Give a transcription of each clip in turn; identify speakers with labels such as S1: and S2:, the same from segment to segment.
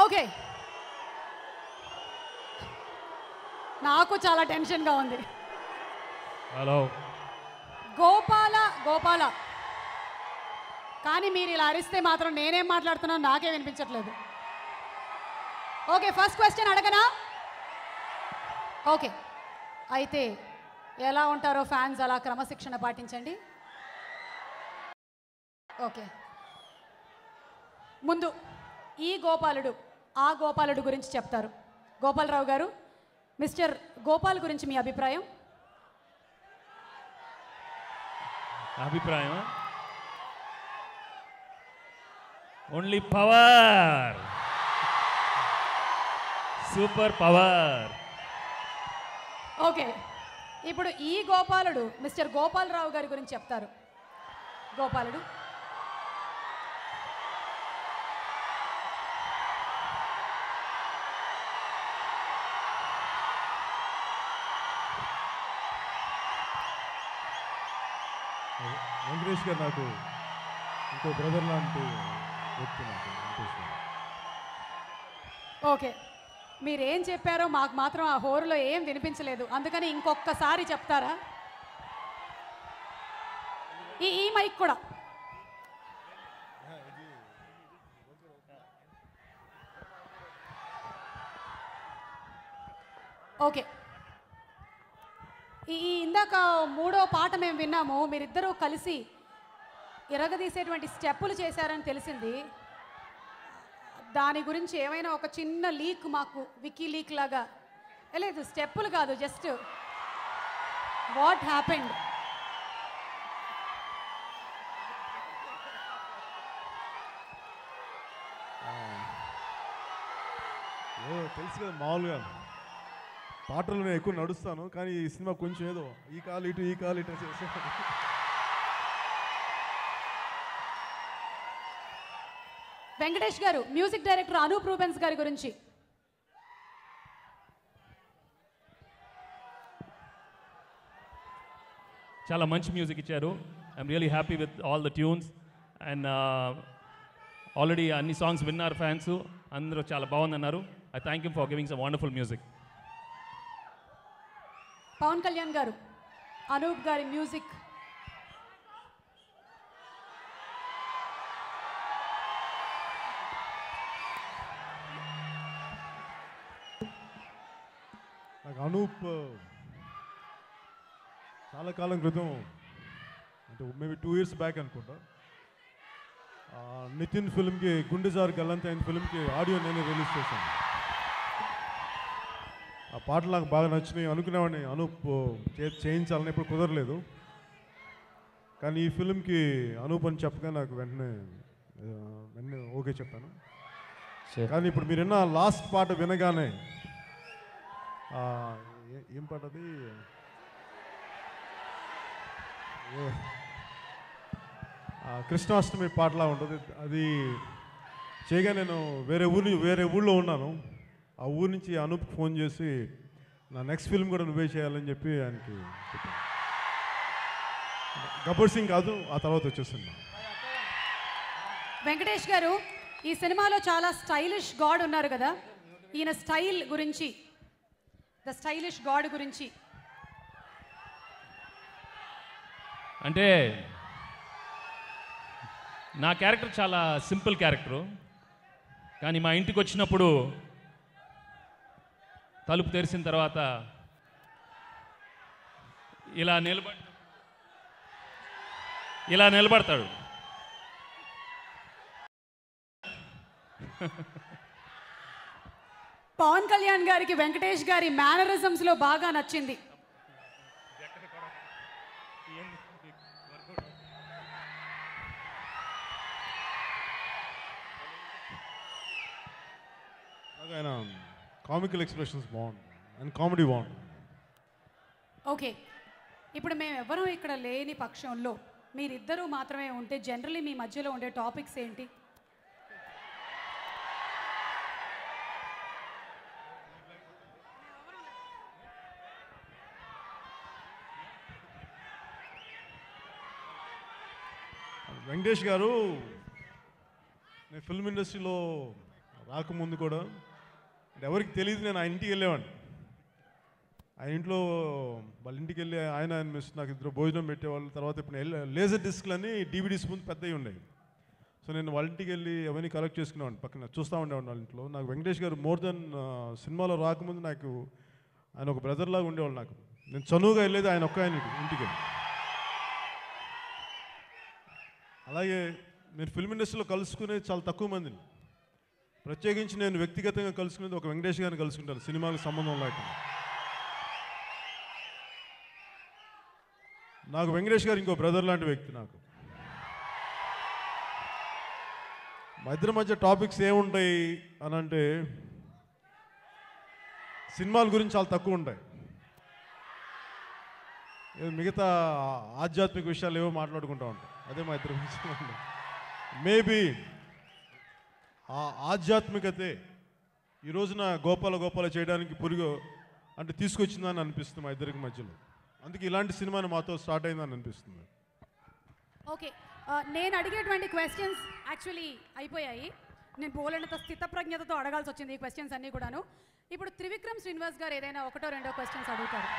S1: Okay, నాకు చాలా టెన్షన్గా ఉంది.
S2: హలో
S1: గోపాల గోపాల, కానీ మీరు ఇలా అరిస్తే మాత్రం నేనేం మాట్లాడుతున్నాను నాకే వినిపించట్లేదు. ఓకే, ఫస్ట్ క్వశ్చన్ అడగనా? ఓకే, అయితే ఎలా ఉంటారో ఫ్యాన్స్ అలా క్రమశిక్షణ పాటించండి. ఓకే, ముందు ఈ గోపాలుడు ఆ గోపాలుడు గురించి చెప్తారు. గోపాలరావు గారు, మిస్టర్ గోపాల్ గురించి మీ అభిప్రాయం?
S2: అభిప్రాయం only power, super power.
S1: Okay, ఇప్పుడు ఈ గోపాలుడు మిస్టర్ గోపాలరావు గారి గురించి చెప్తారు. గోపాలుడు.
S3: వెంకటేష్ గారు నాకు ఇంకో బ్రదర్ లాంటి వ్యక్తి. నాకు వెంకటేష్ గారు.
S1: ఓకే, మీరేం చెప్పారో మాకు మాత్రం ఆ హోరులో ఏం వినిపించలేదు, అందుకని ఇంకొకసారి చెప్తారా? ఈ మైక్ కూడా. ఓకే, ఇందాక మూడో పాట మేము విన్నాము, మీరిద్దరూ కలిసి ఇరగదీసేటువంటి స్టెప్పులు చేశారని తెలిసింది. దాని గురించి ఏమైనా ఒక చిన్న లీక్ మాకు, వికీ లీక్ లాగా? లేదు, స్టెప్పులు కాదు, జస్ట్ వాట్ హ్యాపెండ్?
S3: తెలుసు కదా, మామూలుగా పాటలు నేను ఎక్కువ నడుస్తాను, కానీ ఈ సినిమా కొంచెం ఏదో ఈ కాలు ఇటు ఈ కాలు ఇటు చేస్తాను.
S1: వెంకటేష్ గారు, మ్యూజిక్ డైరెక్టర్ అనూప్ రూబెన్స్ గారి గురించి.
S2: చాలా మంచి మ్యూజిక్ ఇచ్చారు. I'm really happy with all the tunes. And already అన్ని సాంగ్స్ విన్నారు ఫ్యాన్స్, అందరూ చాలా బాగుందన్నారు. I thank you for giving some wonderful music.
S1: Pawan Kalyan garu, Anoop గారి మ్యూజిక్.
S3: నాకు అనూప్ చాలా కాలం క్రితం, అంటే మేబీ 2 years బ్యాక్ అనుకుంటా, నితిన్ ఫిల్మ్కి గుండెజార్ గల్లంత అయిన ఫిల్మ్కి ఆడియో నేనే రిలీజ్ చేశాను. ఆ పాటలు నాకు బాగా నచ్చినాయి. అనుకునేవాడిని అనూప్ చేయించాలని, ఎప్పుడు కుదరలేదు. కానీ ఈ ఫిల్మ్కి అనూప్ అని చెప్పగా నాకు వెంటనే ఓకే చెప్పాను. కానీ ఇప్పుడు మీరు విన్న లాస్ట్ పాట వినగానే, ఏం పాట అది, కృష్ణాష్టమి పాటలా ఉంటుంది. అది చేయగా నేను వేరే ఊళ్ళో ఉన్నాను. ఆ ఊరి నుంచి అనూప్కి ఫోన్ చేసి నా నెక్స్ట్ ఫిల్మ్ కూడా నువ్వే చేయాలని చెప్పి ఆయనకి చెప్పాను. గబ్బర్ సింగ్ కాదు, ఆ తర్వాత వచ్చేసింది.
S1: వెంకటేష్ గారు, ఈ సినిమాలో చాలా స్టైలిష్ గాడ్ ఉన్నారు కదా, ఈయన స్టైల్ గురించి, ద స్టైలిష్ గాడ్ గురించి.
S2: అంటే నా క్యారెక్టర్ చాలా సింపుల్ క్యారెక్టరు, కానీ మా ఇంటికి వచ్చినప్పుడు తలుపు తెరిచిన తర్వాత ఇలా నిలబడతాడు.
S1: పవన్ కళ్యాణ్ గారికి వెంకటేష్ గారి మేనరిజమ్స్లో బాగా నచ్చింది.
S3: ఆయన కామికల్ ఎక్స్ప్రెషన్స్ బాగుంటుంది అండ్ కామెడీ బాగుంటుంది.
S1: ఓకే, ఇప్పుడు మేము ఎవరూ ఇక్కడ లేని పక్షంలో మీరిద్దరూ మాత్రమే ఉంటే జనరల్లీ మీ మధ్యలో ఉండే టాపిక్స్ ఏంటి?
S3: వెంకటేష్ గారు, నేను ఫిల్మ్ ఇండస్ట్రీలో రాకముందు కూడా అంటే ఎవరికి తెలియదు, నేను ఆ ఇంటికి వెళ్ళేవాడిని. ఆ ఇంట్లో వాళ్ళ ఇంటికి వెళ్ళి ఆయన మిస్ నాకు ఇద్దరు భోజనం పెట్టేవాళ్ళు. తర్వాత ఇప్పుడు లేజర్ డిస్క్లని డీవీడీస్ ముందు పెద్దవి ఉన్నాయి. సో నేను వాళ్ళ ఇంటికి వెళ్ళి అవన్నీ కలెక్ట్ చేసుకునేవాడిని, పక్కన చూస్తూ ఉండేవాడిని వాళ్ళ ఇంట్లో. నాకు వెంకటేష్ గారు మోర్ దెన్ సినిమాలో రాకముందు నాకు ఆయన ఒక బ్రదర్ లాగా ఉండేవాళ్ళు నాకు. నేను చనువుగా వెళ్ళేది ఆయన ఒక్క ఆయన ఇంటికి వెళ్ళి. అలాగే నేను ఫిల్మ్ ఇండస్ట్రీలో కలుసుకునేది చాలా తక్కువ మందిని. ప్రత్యేకించి నేను వ్యక్తిగతంగా కలుసుకునేది ఒక వెంకటేష్ గారిని కలుసుకుంటాను, సినిమాలకు సంబంధం లేకుండా. నాకు వెంకటేష్ గారు ఇంకో బ్రదర్ లాంటి వ్యక్తి. నాకు మా ఇద్దరి మధ్య టాపిక్స్ ఏముంటాయి అని అంటే సినిమాల గురించి చాలా తక్కువ ఉంటాయి. మిగతా ఆధ్యాత్మిక విషయాలు ఏవో మాట్లాడుకుంటూ ఉంటాం. అదే మా ఇద్దరి మధ్య. మేబీ ఆ ఆధ్యాత్మికతే ఈ రోజున గోపాల చేయడానికి పురుగు అంటే తీసుకొచ్చిందని అనిపిస్తుంది మా ఇద్దరికి మధ్యలో. అందుకే ఇలాంటి సినిమాని మాతో స్టార్ట్ అయిందని అనిపిస్తుంది.
S1: ఓకే, నేను అడిగేటువంటి క్వశ్చన్స్ యాక్చువల్లీ అయిపోయాయి. నేను బోలెంత స్థితప్రజ్ఞతతో అడగాల్సి వచ్చింది ఈ క్వశ్చన్స్ అన్నీ కూడాను. ఇప్పుడు త్రివిక్రమ్ శ్రీనివాస్ గారు ఏదైనా ఒకటో రెండో క్వశ్చన్స్ అడుగుతారు,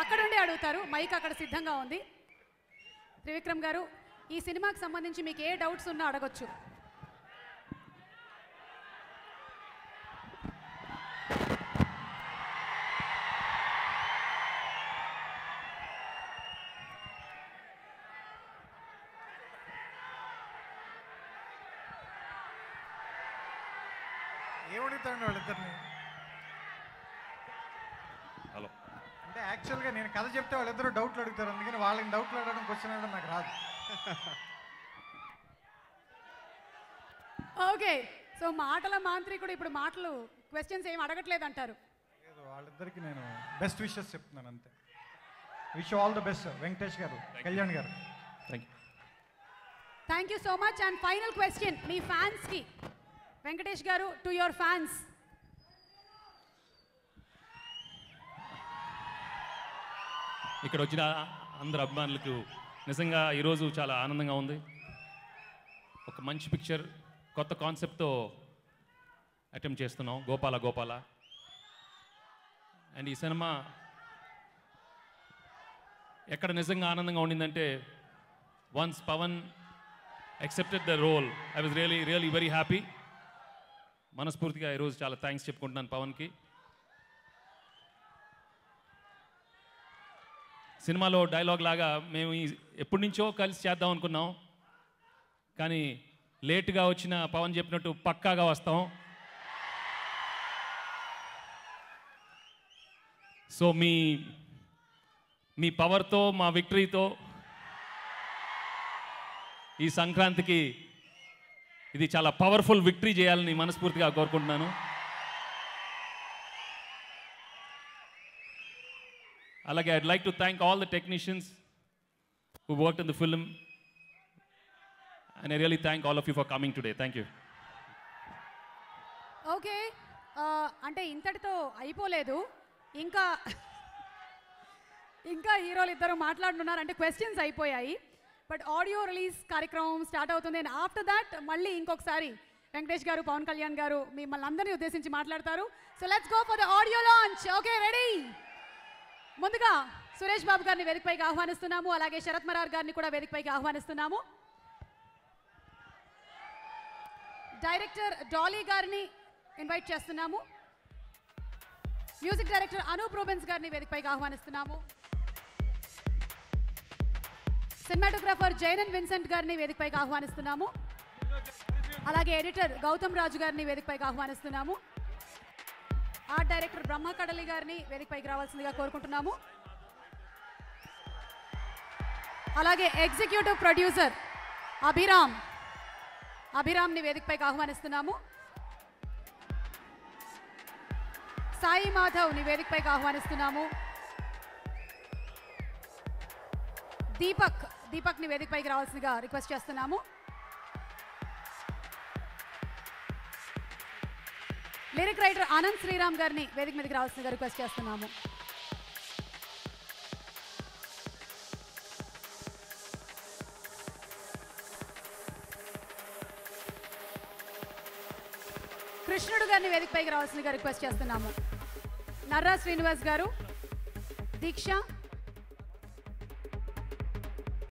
S1: అక్కడుండి అడుగుతారు. మైక్ అక్కడ సిద్ధంగా ఉంది. త్రివిక్రమ్ గారు, ఈ సినిమాకి సంబంధించి మీకు ఏ డౌట్స్ ఉన్నా అడగొచ్చు.
S4: ఏమడుగుతారండి వాళ్ళిద్దరిని?
S2: హలో.
S4: అంటే యాక్చువల్గా నేను కథ చెప్తే వాళ్ళిద్దరూ డౌట్లు అడుగుతారు, అందుకని వాళ్ళని డౌట్లు అడగడం క్వశ్చన్ అడగడం నాకు రాదు.
S1: ఓకే, సో మాటల మాంత్రికుడు ఇప్పుడు మాటలు క్వశ్చన్స్ ఏం అడగట్లేదు అంటారు.
S4: లేదు, వాళ్ళిద్దరికి నేను బెస్ట్ విషెస్ చెప్తున్నాను అంతే. Wish all the best Venkatesh garu, Kalyan garu.
S1: Thank you so much. And final question మీ ఫ్యాన్స్కి, వెంకటేష్ గారు టు యువర్ ఫ్యాన్స్.
S2: ఇక్కడ వచ్చిన అందరు అభిమానులకు నిజంగా ఈరోజు చాలా ఆనందంగా ఉంది. ఒక మంచి పిక్చర్, కొత్త కాన్సెప్ట్తో అటెంప్ట్ చేస్తున్నాం, గోపాల. అండ్ ఈ సినిమా ఎక్కడ నిజంగా ఆనందంగా ఉండిందంటే, once Pawan accepted the role, I was really very happy. మనస్ఫూర్తిగా ఈరోజు చాలా థ్యాంక్స్ చెప్పుకుంటున్నాను పవన్కి. సినిమాలో డైలాగ్ లాగా మేము ఎప్పటి నుంచో కలిసి చేద్దాం అనుకున్నాం, కానీ లేట్గా వచ్చిన పవన్ చెప్పినట్టు పక్కాగా వస్తాం. సో మీ పవర్తో, మా విక్టరీతో ఈ సంక్రాంతికి ఇది చాలా పవర్ఫుల్ విక్టరీ చేయాలని మనస్ఫూర్తిగా కోరుకుంటున్నాను. అలాగే I'd like to thank all the technicians who worked in the film, and I really thank all of you for coming today. Thank you.
S1: Okay, అంటే ఇంతటితో అయిపోలేదు, ఇంకా హీరోలు ఇద్దరు మాట్లాడుతున్నారు, అంటే క్వశ్చన్స్ అయిపోయాయి. బట్ ఆడియో రిలీజ్ కార్యక్రమం స్టార్ట్ అవుతుంది. అండ్ ఆఫ్టర్ దాట్ మళ్ళీ ఇంకొకసారి వెంకటేష్ గారు, పవన్ కళ్యాణ్ గారు మిమ్మల్ని అందరినీ ఉద్దేశించి మాట్లాడతారు. So let's go for the audio launch. Okay, ready? ముందుగా సురేష్ బాబు గారిని వేదికపైకి ఆహ్వానిస్తున్నాము. అలాగే శరత్ మరార్ గారిని కూడా వేదికపైకి ఆహ్వానిస్తున్నాము. డైరెక్టర్ డాలీ గారిని ఇన్వైట్ చేస్తున్నాము. మ్యూజిక్ డైరెక్టర్ అనూప్ రూబెన్స్ గారిని వేదికపైకి ఆహ్వానిస్తున్నాము. సినిమాటోగ్రాఫర్ జైనన్ విన్సెంట్ గారిని వేదికపైకి ఆహ్వానిస్తున్నాము. అలాగే ఎడిటర్ గౌతమ్ రాజు గారిని వేదికపైకి ఆహ్వానిస్తున్నాము. ఆర్ట్ డైరెక్టర్ బ్రహ్మ కడలి గారిని వేదికపైకి రావాల్సిందిగా కోరుకుంటున్నాము. అలాగే ఎగ్జిక్యూటివ్ ప్రొడ్యూసర్ అభిరామ్ని వేదికపైకి ఆహ్వానిస్తున్నాము. సాయి మాధవ్ని వేదికపైకి ఆహ్వానిస్తున్నాము. దీపక్ని వేదికపైకి రావాల్సిందిగా రిక్వెస్ట్ చేస్తున్నాము. లిరిక్ రైటర్ ఆనంద్ శ్రీరామ్ గారిని వేదిక మీదకి రావాల్సిందిగా రిక్వెస్ట్ చేస్తున్నాము. కృష్ణుడు గారిని వేదికపైకి రావాల్సిందిగా రిక్వెస్ట్ చేస్తున్నాము. నర్రా శ్రీనివాస్ గారు, దీక్ష,